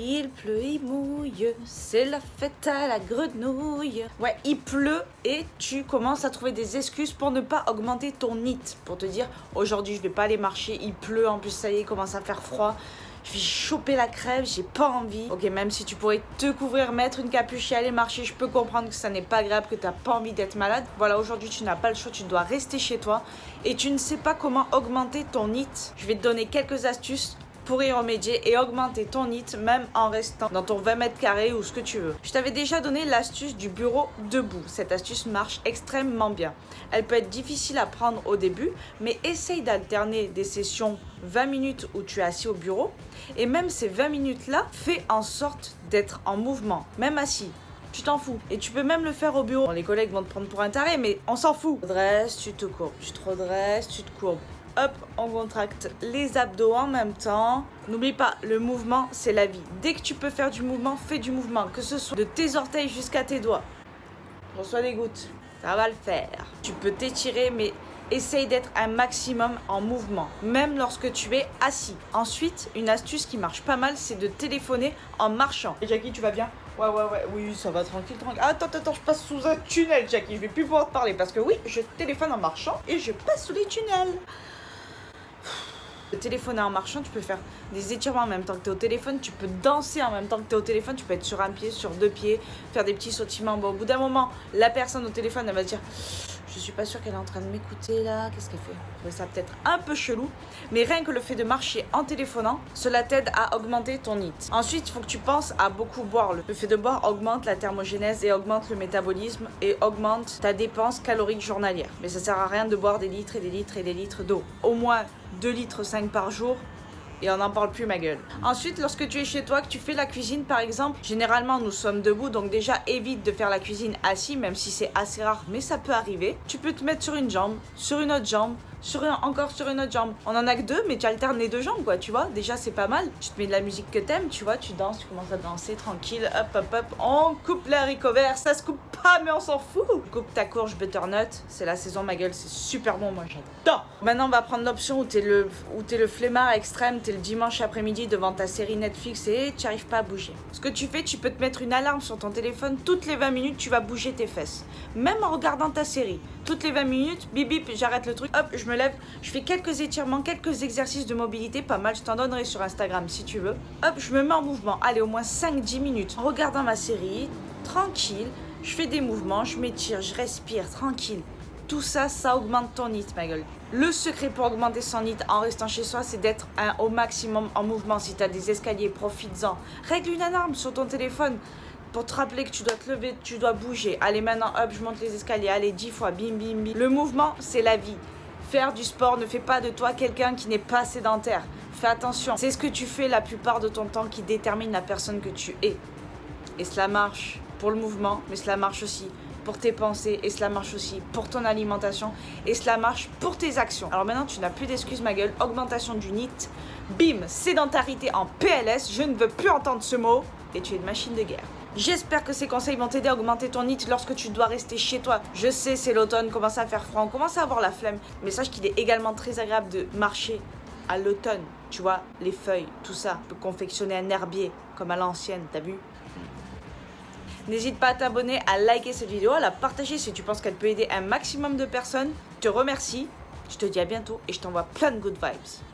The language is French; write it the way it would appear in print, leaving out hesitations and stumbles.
Il pleut, il mouille, c'est la fête à la grenouille. Ouais, il pleut et tu commences à trouver des excuses pour ne pas augmenter ton NEAT. Pour te dire, aujourd'hui je vais pas aller marcher, il pleut, en plus ça y est, il commence à faire froid. Je vais choper la crève, j'ai pas envie. Ok, même si tu pourrais te couvrir, mettre une capuche et aller marcher, je peux comprendre que ça n'est pas agréable, que t'as pas envie d'être malade. Voilà, aujourd'hui tu n'as pas le choix, tu dois rester chez toi et tu ne sais pas comment augmenter ton NEAT. Je vais te donner quelques astuces pour y remédier et augmenter ton NEAT même en restant dans ton 20 mètres carrés ou ce que tu veux. Je t'avais déjà donné l'astuce du bureau debout. Cette astuce marche extrêmement bien. Elle peut être difficile à prendre au début, mais essaye d'alterner des sessions 20 minutes où tu es assis au bureau et même ces 20 minutes-là, fais en sorte d'être en mouvement, même assis. Tu t'en fous. Et tu peux même le faire au bureau. Bon, les collègues vont te prendre pour un taré, mais on s'en fout. Tu te redresses, tu te courbes. Tu te redresses, tu te courbes. Hop, on contracte les abdos en même temps. N'oublie pas, le mouvement, c'est la vie. Dès que tu peux faire du mouvement, fais du mouvement. Que ce soit de tes orteils jusqu'à tes doigts. Reçois des gouttes. Ça va le faire. Tu peux t'étirer, mais essaye d'être un maximum en mouvement, même lorsque tu es assis. Ensuite, une astuce qui marche pas mal, c'est de téléphoner en marchant. Et Jackie, tu vas bien ? Ouais, oui, ça va, tranquille. Attends, je passe sous un tunnel, Jackie, je vais plus pouvoir te parler parce que oui, je téléphone en marchant et je passe sous les tunnels. Téléphoner en marchant, tu peux faire des étirements en même temps que tu es au téléphone, tu peux danser en même temps que tu es au téléphone, tu peux être sur un pied, sur deux pieds, faire des petits sautillements. Bon, au bout d'un moment, la personne au téléphone, elle va dire je suis pas sûre qu'elle est en train de m'écouter là, qu'est-ce qu'elle fait? Je trouve ça peut-être un peu chelou, mais rien que le fait de marcher en téléphonant, cela t'aide à augmenter ton NEAT. Ensuite, il faut que tu penses à beaucoup boire. Le fait de boire augmente la thermogénèse et augmente le métabolisme et augmente ta dépense calorique journalière. Mais ça sert à rien de boire des litres et des litres et des litres d'eau. Au moins 2,5 litres par jour. Et on n'en parle plus, ma gueule. Ensuite, lorsque tu es chez toi, que tu fais la cuisine par exemple, généralement nous sommes debout, donc déjà évite de faire la cuisine assis, même si c'est assez rare, mais ça peut arriver. Tu peux te mettre sur une jambe, sur une autre jambe, encore sur une autre jambe. On en a que deux, mais tu alternes les deux jambes, quoi, tu vois. Déjà, c'est pas mal. Tu te mets de la musique que t'aimes, tu vois, tu danses, tu commences à danser tranquille, hop. On coupe les haricots verts, ça se coupe pas, mais on s'en fout. Coupe ta courge butternut, c'est la saison, ma gueule, c'est super bon, moi j'adore. Maintenant, on va prendre l'option où t'es le flemmard extrême, t'es le dimanche après-midi devant ta série Netflix et tu arrives pas à bouger. Ce que tu fais, tu peux te mettre une alarme sur ton téléphone, toutes les 20 minutes, tu vas bouger tes fesses. Même en regardant ta série. Toutes les 20 minutes, bip bip, j'arrête le truc, hop, je me lève, je fais quelques étirements, quelques exercices de mobilité, pas mal, je t'en donnerai sur Instagram si tu veux. Hop, je me mets en mouvement, allez, au moins 5-10 minutes. En regardant ma série, tranquille, je fais des mouvements, je m'étire, je respire, tranquille. Tout ça, ça augmente ton NEAT, ma gueule. Le secret pour augmenter son NEAT en restant chez soi, c'est d'être au maximum en mouvement. Si tu as des escaliers, profites-en. Règle une alarme sur ton téléphone pour te rappeler que tu dois te lever, tu dois bouger. Allez, maintenant, hop, je monte les escaliers. Allez, 10 fois, bim. Le mouvement, c'est la vie. Faire du sport ne fait pas de toi quelqu'un qui n'est pas sédentaire. Fais attention. C'est ce que tu fais la plupart de ton temps qui détermine la personne que tu es. Et cela marche pour le mouvement, mais cela marche aussi pour tes pensées, et cela marche aussi pour ton alimentation, et cela marche pour tes actions. Alors maintenant, tu n'as plus d'excuses, ma gueule. Augmentation du NEAT. Bim, sédentarité en PLS. Je ne veux plus entendre ce mot. Et tu es une machine de guerre. J'espère que ces conseils vont t'aider à augmenter ton NEAT lorsque tu dois rester chez toi. Je sais, c'est l'automne, commence à faire froid, on commence à avoir la flemme. Mais sache qu'il est également très agréable de marcher à l'automne. Tu vois, les feuilles, tout ça. Tu peux confectionner un herbier comme à l'ancienne, t'as vu? N'hésite pas à t'abonner, à liker cette vidéo, à la partager si tu penses qu'elle peut aider un maximum de personnes. Je te remercie, je te dis à bientôt et je t'envoie plein de good vibes.